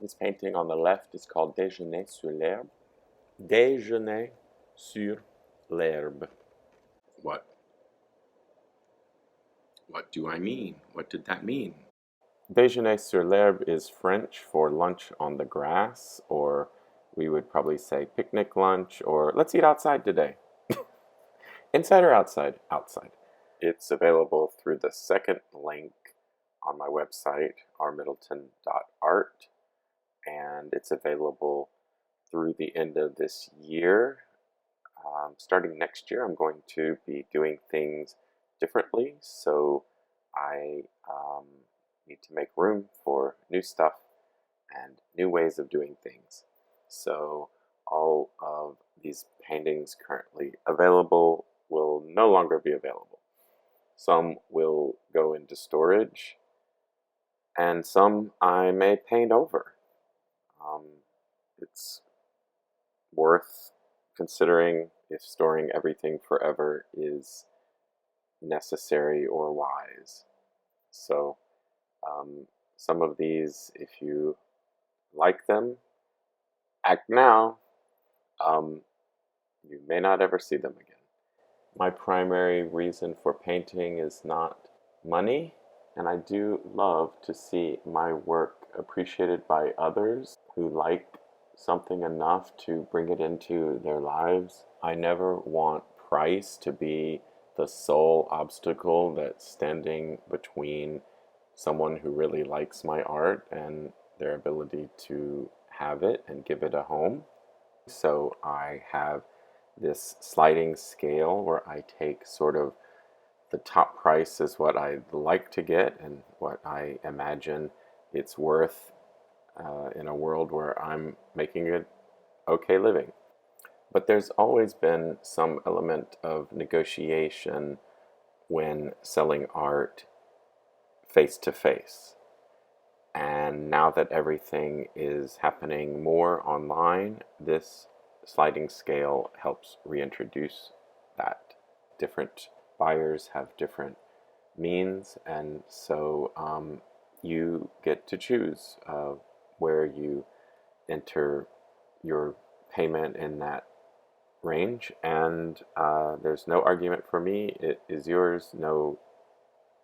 This painting on the left is called Déjeuner sur l'Herbe. Déjeuner sur l'Herbe. What do I mean? What did that mean? Déjeuner sur l'Herbe is French for lunch on the grass, or we would probably say picnic lunch, or let's eat outside today. Inside or outside? Outside. It's available through the second link on my website, rmiddleton.art, and it's available through the end of this year. Starting next year, I'm going to be doing things differently, so I need to make room for new stuff and new ways of doing things. So all of these paintings currently available will no longer be available. Some will go into storage, and some I may paint over. It's worth considering if storing everything forever is necessary or wise. So some of these, if you like them, act now. You may not ever see them again. My primary reason for painting is not money, and I do love to see my work appreciated by others who like something enough to bring it into their lives. I never want price to be the sole obstacle that's standing between someone who really likes my art and their ability to have it and give it a home. So I have this sliding scale where I take sort of the top price is what I'd like to get and what I imagine it's worth in a world where I'm making an okay living. But there's always been some element of negotiation when selling art face to face. And now that everything is happening more online, this sliding scale helps reintroduce that. Different buyers have different means, and so you get to choose where you enter your payment in that range, and there's no argument for me. It is yours. No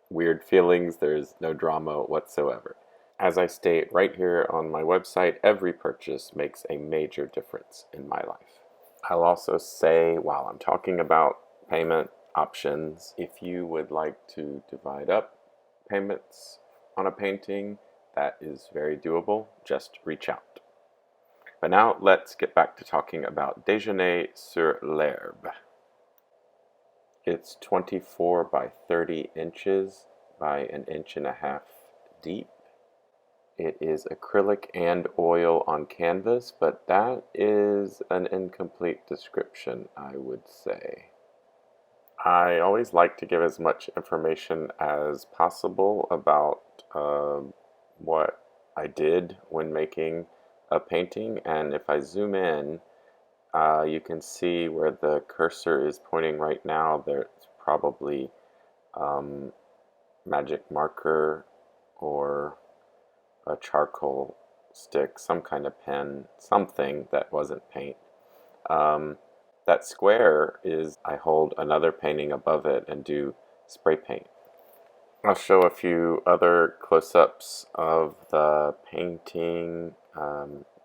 weird feelings. There's no drama whatsoever. As I state right here on my website, every purchase makes a major difference in my life. I'll also say, while I'm talking about payment options, if you would like to divide up payments on a painting, that is very doable. Just reach out. But now let's get back to talking about Déjeuner sur l'Herbe. It's 24 by 30 inches by an inch and a half deep. It is acrylic and oil on canvas, but that is an incomplete description, I would say. I always like to give as much information as possible about what I did when making a painting, and if I zoom in, you can see where the cursor is pointing right now. There's probably magic marker or a charcoal stick, some kind of pen, something that wasn't paint. That square is, I hold another painting above it and do spray paint. I'll show a few other close-ups of the painting,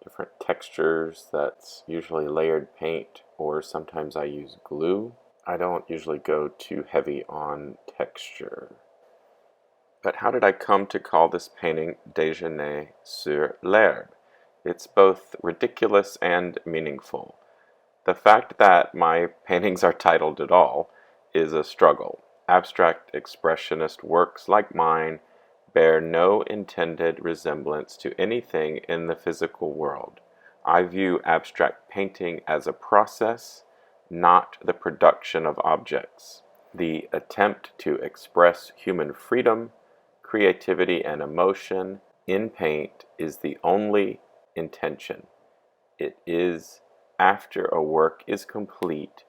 different textures. That's usually layered paint, or sometimes I use glue. I don't usually go too heavy on texture. But how did I come to call this painting Déjeuner sur l'Herbe? It's both ridiculous and meaningful. The fact that my paintings are titled at all is a struggle. Abstract expressionist works like mine bear no intended resemblance to anything in the physical world. I view abstract painting as a process, not the production of objects. The attempt to express human freedom, creativity, and emotion in paint is the only intention. It is after a work is complete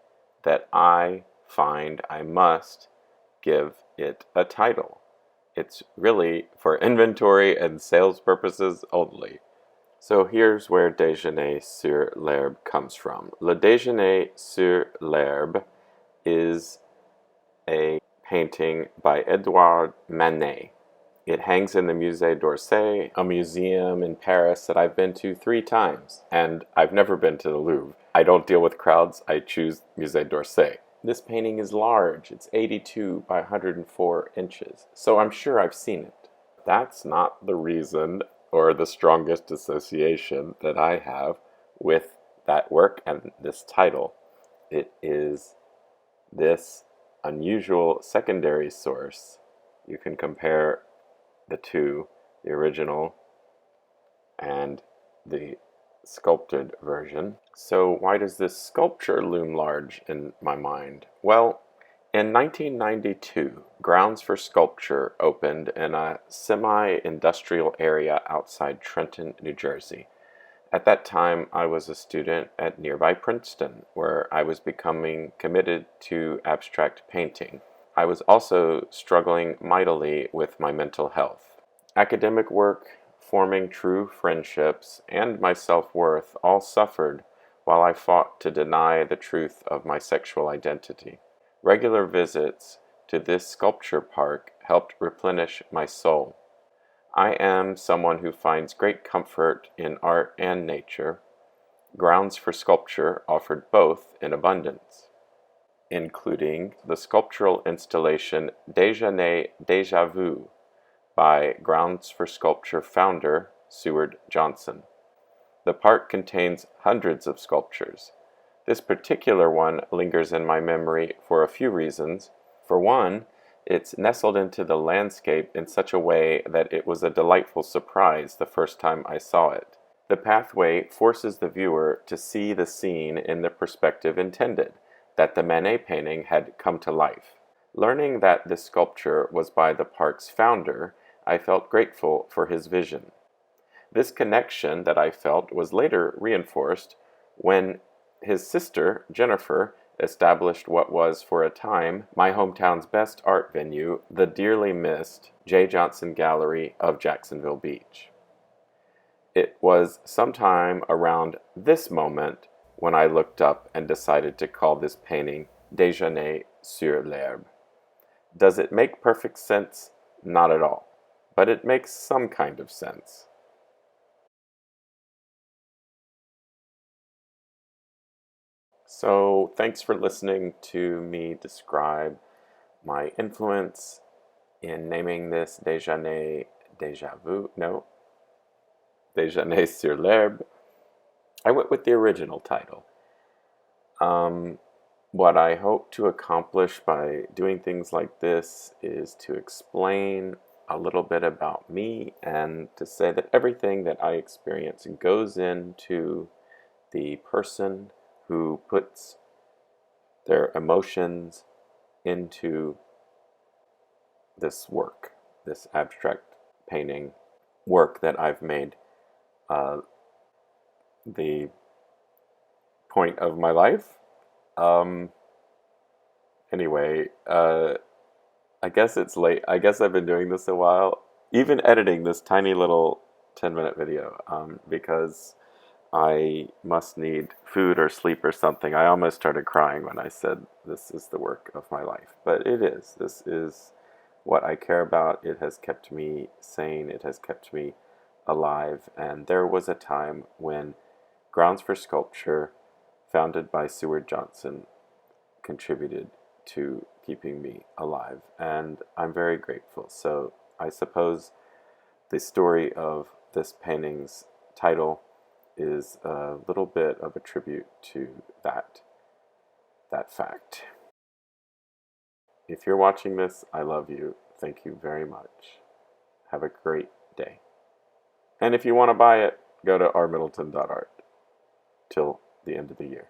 that I find I must give it a title. It's really for inventory and sales purposes only. So here's where Déjeuner sur l'Herbe comes from. Le Déjeuner sur l'Herbe is a painting by Edouard Manet. It hangs in the Musée d'Orsay, a museum in Paris that I've been to 3 times, and I've never been to the Louvre. I don't deal with crowds, I choose Musée d'Orsay. This painting is large, it's 82 by 104 inches, so I'm sure I've seen it. That's not the reason or the strongest association that I have with that work and this title. It is this unusual secondary source. You can compare the two, the original and the sculpted version. So why does this sculpture loom large in my mind? Well, in 1992, Grounds for Sculpture opened in a semi-industrial area outside Trenton, New Jersey. At that time, I was a student at nearby Princeton, where I was becoming committed to abstract painting. I was also struggling mightily with my mental health. Academic work, forming true friendships, and my self-worth all suffered while I fought to deny the truth of my sexual identity. Regular visits to this sculpture park helped replenish my soul. I am someone who finds great comfort in art and nature. Grounds for Sculpture offered both in abundance, including the sculptural installation Déjeuner Déjà Vu by Grounds for Sculpture founder Seward Johnson. The park contains hundreds of sculptures. This particular one lingers in my memory for a few reasons. For one, it's nestled into the landscape in such a way that it was a delightful surprise the first time I saw it. The pathway forces the viewer to see the scene in the perspective intended, that the Manet painting had come to life. Learning that this sculpture was by the park's founder, I felt grateful for his vision. This connection that I felt was later reinforced when his sister, Jennifer, established what was, for a time, my hometown's best art venue, the dearly missed J. Johnson Gallery of Jacksonville Beach. It was sometime around this moment when I looked up and decided to call this painting Déjeuner sur l'Herbe. Does it make perfect sense? Not at all. But it makes some kind of sense. So, thanks for listening to me describe my influence in naming this Déjeuner sur l'Herbe. I went with the original title. What I hope to accomplish by doing things like this is to explain a little bit about me and to say that everything that I experience goes into the person who puts their emotions into this work, this abstract painting work that I've made the point of my life. Anyway, I guess it's late. I guess I've been doing this a while, even editing this tiny little 10-minute video, because I must need food or sleep or something. I almost started crying when I said this is the work of my life, but it is. This is what I care about. It has kept me sane. It has kept me alive. And there was a time when Grounds for Sculpture, founded by Seward Johnson, contributed to keeping me alive, and I'm very grateful. So I suppose the story of this painting's title is a little bit of a tribute to that fact. If you're watching this, I love you. Thank you very much. Have a great day. And if you want to buy it, go to rmiddleton.art till the end of the year.